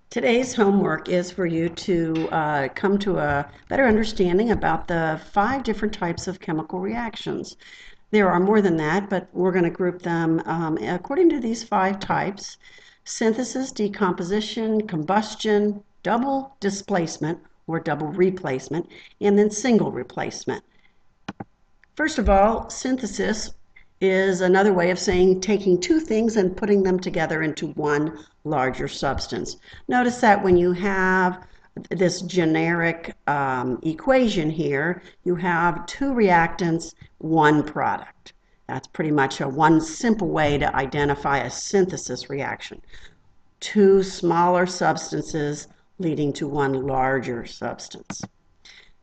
Today's homework is for you to come to a better understanding about the 5 different types of chemical reactions. There are more than that, but we're going to group them according to these 5 types: synthesis, decomposition, combustion, double displacement or double replacement, and then single replacement. First of all, synthesis is another way of saying taking two things and putting them together into one larger substance. Notice that when you have this generic equation here, you have two reactants, one product. That's pretty much one simple way to identify a synthesis reaction. Two smaller substances leading to one larger substance.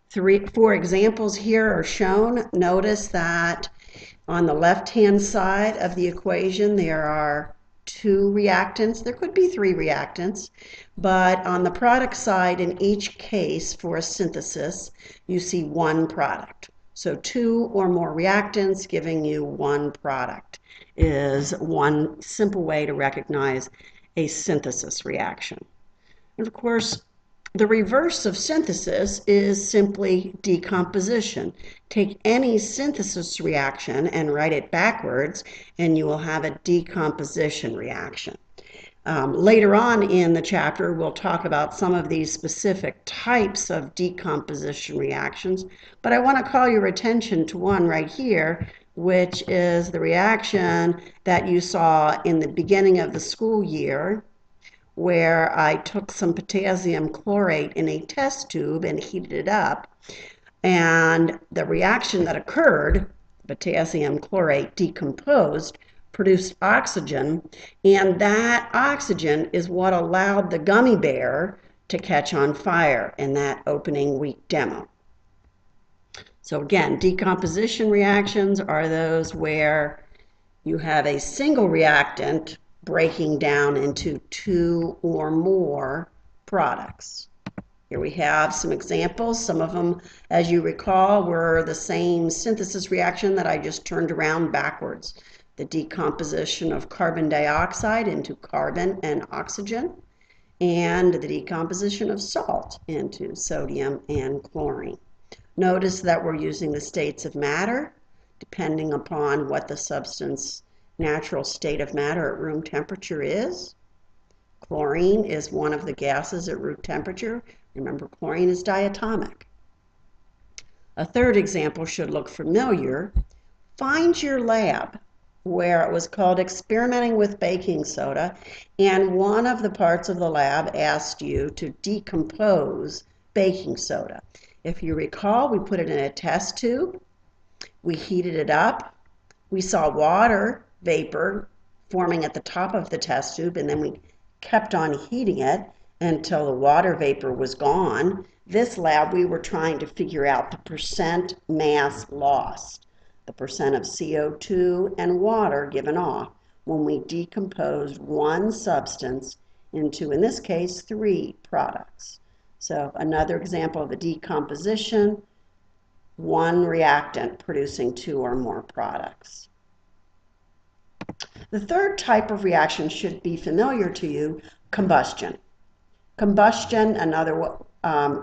4 examples here are shown. Notice that on the left-hand side of the equation, there are 2 reactants. There could be 3 reactants, but on the product side, in each case for a synthesis, you see one product. So 2 or more reactants giving you one product is one simple way to recognize a synthesis reaction. And of course, the reverse of synthesis is simply decomposition. Take any synthesis reaction and write it backwards, and you will have a decomposition reaction. Later on in the chapter, we'll talk about some of these specific types of decomposition reactions, but I want to call your attention to one right here, which is the reaction that you saw in the beginning of the school year, where I took some potassium chlorate in a test tube and heated it up. And the reaction that occurred, potassium chlorate decomposed, produced oxygen, and that oxygen is what allowed the gummy bear to catch on fire in that opening week demo. So again, decomposition reactions are those where you have a single reactant breaking down into 2 or more products. Here we have some examples. Some of them, as you recall, were the same synthesis reaction that I just turned around backwards. The decomposition of carbon dioxide into carbon and oxygen, and the decomposition of salt into sodium and chlorine. Notice that we're using the states of matter depending upon what the substance natural state of matter at room temperature is. Chlorine is one of the gases at room temperature. Remember, chlorine is diatomic. A third example should look familiar. Find your lab where it was called experimenting with baking soda, and one of the parts of the lab asked you to decompose baking soda. If you recall, we put it in a test tube, we heated it up, we saw water vapor forming at the top of the test tube, and then we kept on heating it until the water vapor was gone. This lab, we were trying to figure out the percent mass lost, the percent of CO2 and water given off when we decomposed one substance into, in this case, 3 products. So another example of a decomposition, one reactant producing 2 or more products. The third type of reaction should be familiar to you: combustion. Combustion, another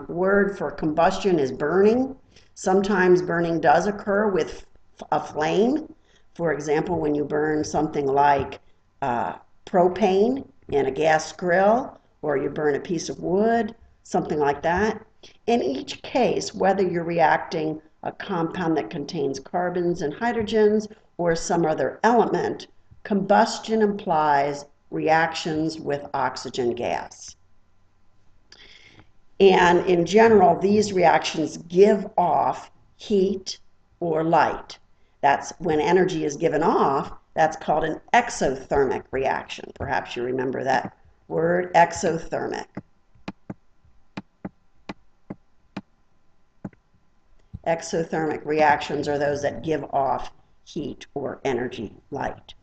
word for combustion is burning. Sometimes burning does occur with a flame. For example, when you burn something like propane in a gas grill, or you burn a piece of wood, something like that. In each case, whether you're reacting a compound that contains carbons and hydrogens or some other element, combustion implies reactions with oxygen gas. And in general, these reactions give off heat or light. That's when energy is given off. That's called an exothermic reaction. Perhaps you remember that word, exothermic. Exothermic reactions are those that give off heat or energy, light.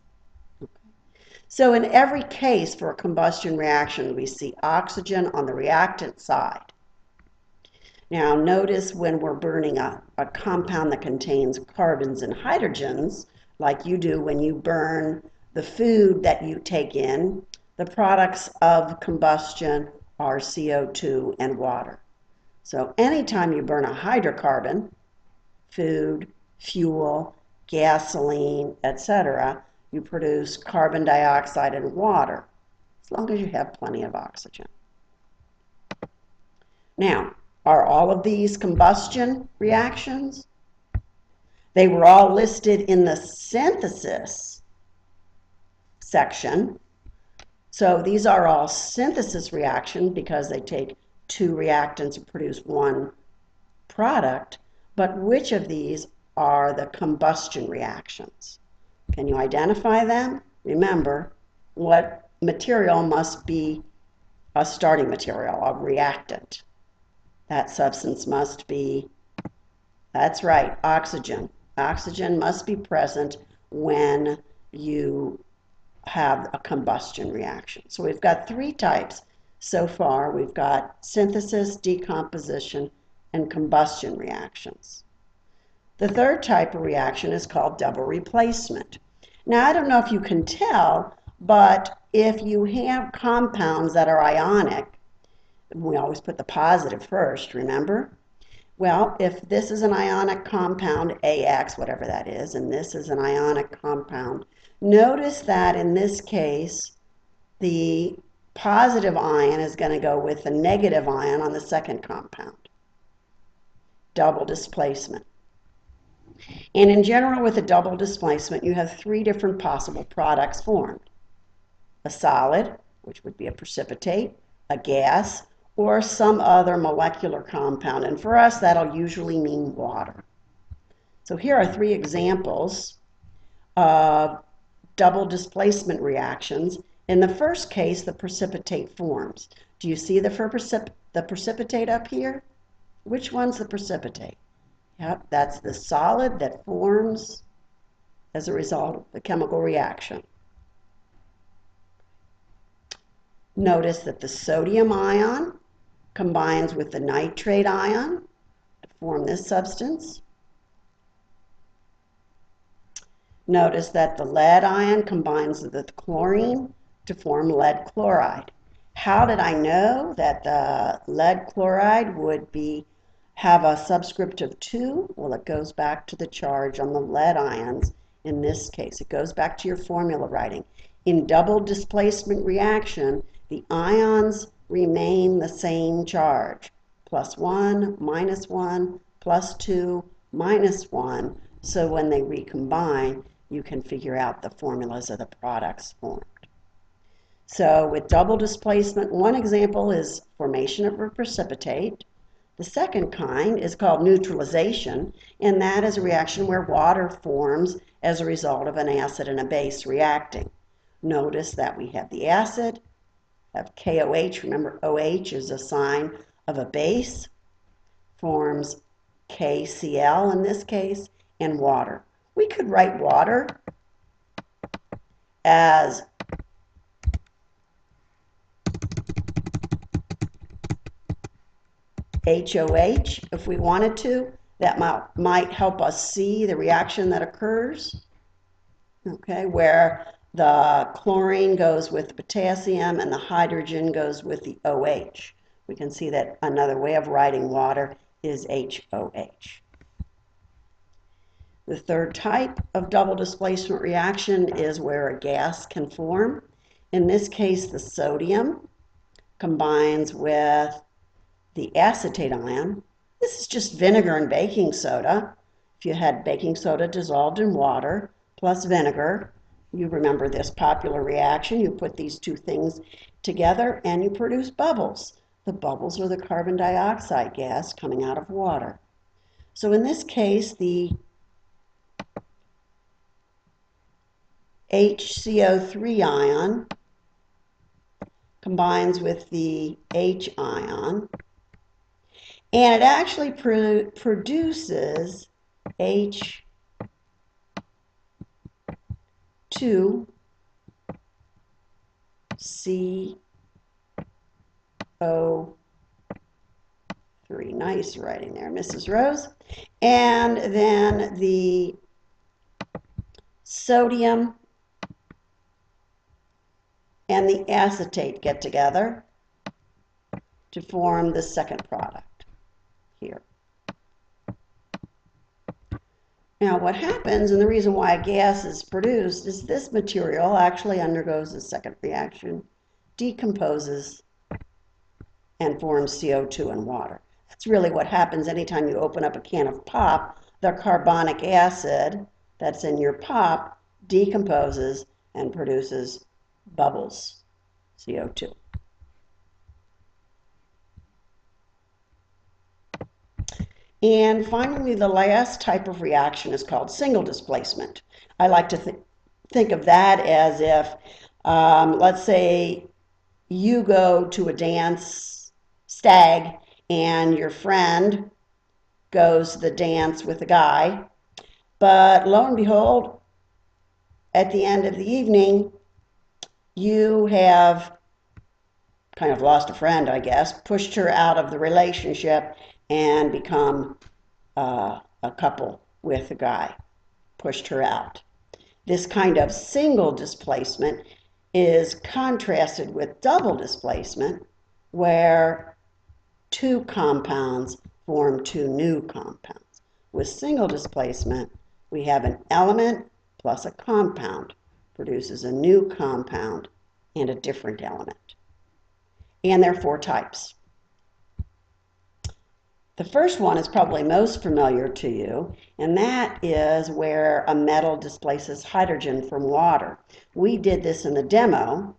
So in every case for a combustion reaction, we see oxygen on the reactant side. Now notice when we're burning a compound that contains carbons and hydrogens, like you do when you burn the food that you take in, the products of combustion are CO2 and water. So anytime you burn a hydrocarbon, food, fuel, gasoline, etc., you produce carbon dioxide and water, as long as you have plenty of oxygen. Now, are all of these combustion reactions? They were all listed in the synthesis section. So these are all synthesis reactions because they take two reactants and produce one product. But which of these are the combustion reactions? Can you identify them? Remember, what material must be a starting material, a reactant? That substance must be, that's right, oxygen. Oxygen must be present when you have a combustion reaction. So we've got three types so far. We've got synthesis, decomposition, and combustion reactions. The third type of reaction is called double replacement. Now, I don't know if you can tell, but if you have compounds that are ionic, we always put the positive first, remember? Well, if this is an ionic compound, AX, whatever that is, and this is an ionic compound, notice that in this case, the positive ion is going to go with the negative ion on the second compound. Double displacement. And in general, with a double displacement, you have three different possible products formed. A solid, which would be a precipitate, a gas, or some other molecular compound. And for us, that'll usually mean water. So here are three examples of double displacement reactions. In the first case, the precipitate forms. Do you see the precipitate up here? Which one's the precipitate? Yep, that's the solid that forms as a result of the chemical reaction. Notice that the sodium ion combines with the nitrate ion to form this substance. Notice that the lead ion combines with the chlorine to form lead chloride. How did I know that the lead chloride would have a subscript of 2? Well, it goes back to the charge on the lead ions in this case. It goes back to your formula writing. In double displacement reaction, the ions remain the same charge, +1, -1, +2, -1. So when they recombine, you can figure out the formulas of the products formed. So with double displacement, one example is formation of a precipitate. The second kind is called neutralization, and that is a reaction where water forms as a result of an acid and a base reacting. Notice that we have the acid, have KOH, remember OH is a sign of a base, forms KCl in this case, and water. We could write water as HOH if we wanted to. That might help us see the reaction that occurs, okay, where the chlorine goes with the potassium and the hydrogen goes with the OH. We can see that another way of writing water is HOH. The third type of double displacement reaction is where a gas can form. In this case, the sodium combines with the acetate ion. This is just vinegar and baking soda. If you had baking soda dissolved in water plus vinegar, you remember this popular reaction. You put these two things together and you produce bubbles. The bubbles are the carbon dioxide gas coming out of water. So in this case, the HCO3 ion combines with the H ion, and it actually produces H2CO3. Nice writing there, Mrs. Rose. And then the sodium and the acetate get together to form the second product here. Now what happens, and the reason why a gas is produced, is this material actually undergoes a second reaction, decomposes, and forms CO2 and water. That's really what happens anytime you open up a can of pop. The carbonic acid that's in your pop decomposes and produces bubbles, CO2. And finally, the last type of reaction is called single displacement. I like to think of that as if, let's say you go to a dance stag and your friend goes to the dance with a guy, but lo and behold, at the end of the evening, you have kind of lost a friend, I guess, pushed her out of the relationship and become a couple with a guy, pushed her out. This kind of single displacement is contrasted with double displacement, where two compounds form two new compounds. With single displacement, we have an element plus a compound produces a new compound and a different element. And there are four types. The first one is probably most familiar to you, and that is where a metal displaces hydrogen from water. We did this in the demo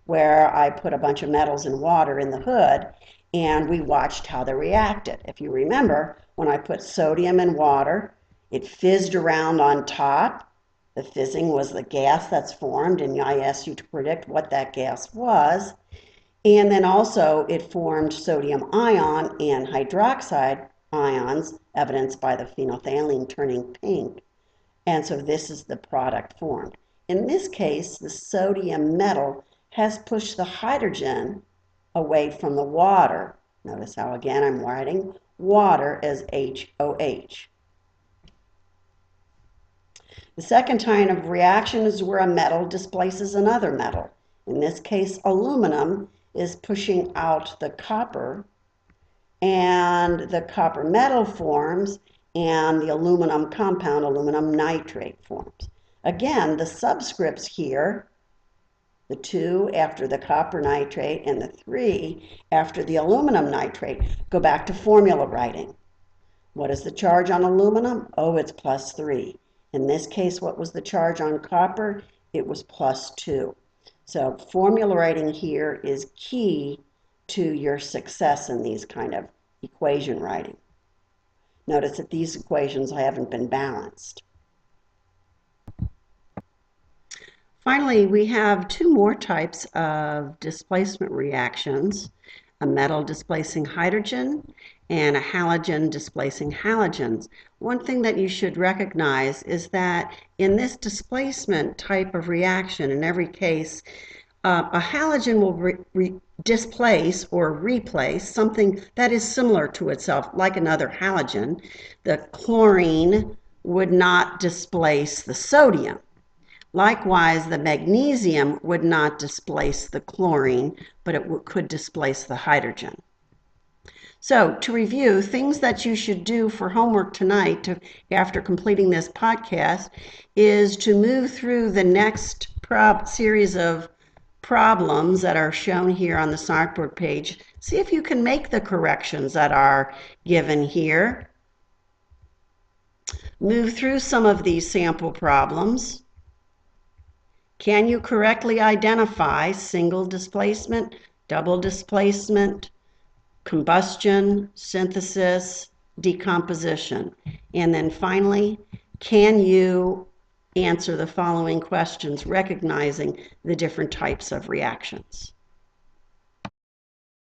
where I put a bunch of metals in water in the hood and we watched how they reacted. If you remember, when I put sodium in water, it fizzed around on top. The fizzing was the gas that's formed, and I asked you to predict what that gas was. And then also it formed sodium ion and hydroxide ions, evidenced by the phenolphthalein turning pink. And so this is the product formed. In this case, the sodium metal has pushed the hydrogen away from the water. Notice how again I'm writing water as HOH. The second kind of reaction is where a metal displaces another metal. In this case, aluminum is pushing out the copper, and the copper metal forms, and the aluminum compound, aluminum nitrate, forms. Again, the subscripts here, the 2 after the copper nitrate and the 3 after the aluminum nitrate, go back to formula writing. What is the charge on aluminum? Oh, it's +3. In this case, what was the charge on copper? It was +2. So formula writing here is key to your success in these kind of equation writing. Notice that these equations haven't been balanced. Finally, we have 2 more types of displacement reactions, a metal displacing hydrogen and a halogen displacing halogens. One thing that you should recognize is that in this displacement type of reaction, in every case, a halogen will displace or replace something that is similar to itself, like another halogen. The chlorine would not displace the sodium. Likewise, the magnesium would not displace the chlorine, but it could displace the hydrogen. So to review, things that you should do for homework tonight after completing this podcast is to move through the next series of problems that are shown here on the smartboard page. See if you can make the corrections that are given here. Move through some of these sample problems. Can you correctly identify single displacement, double displacement, combustion, synthesis, decomposition? And then finally, can you answer the following questions, recognizing the different types of reactions?